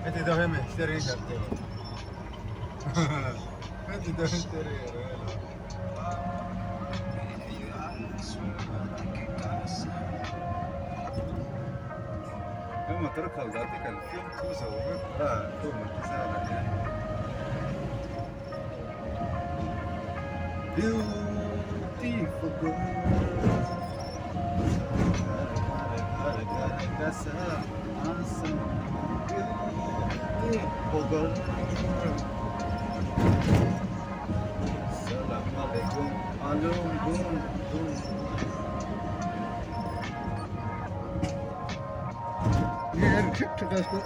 Metti dove me, stai rincartando. Metti dove stai Ama terkal dati kan film tu seorang tu mati sana ya. Beautiful girl. Beautiful girl. Assalamualaikum. Alaikum. Diğer Türk tıkası.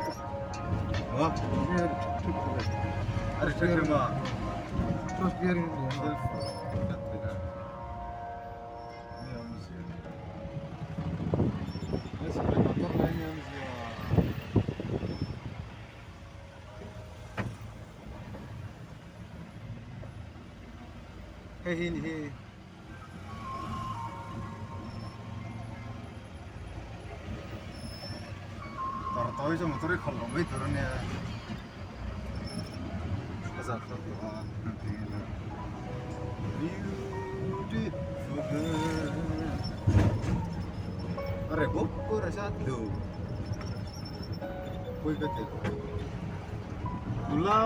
Wah, Diğer Türk tıkası. ada cakap mah. Terus diğer ini. Hei. Tahu itu motornya kalau mau turunnya. Asal tahu. Beautiful girl. अरे वो पूरा साथ लो कोई बेटे तुला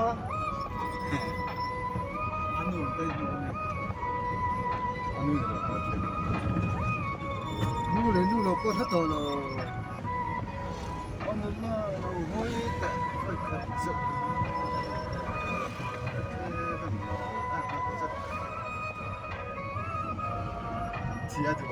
anu Nula kau satu lo. anu lah mau tak kerja dia tu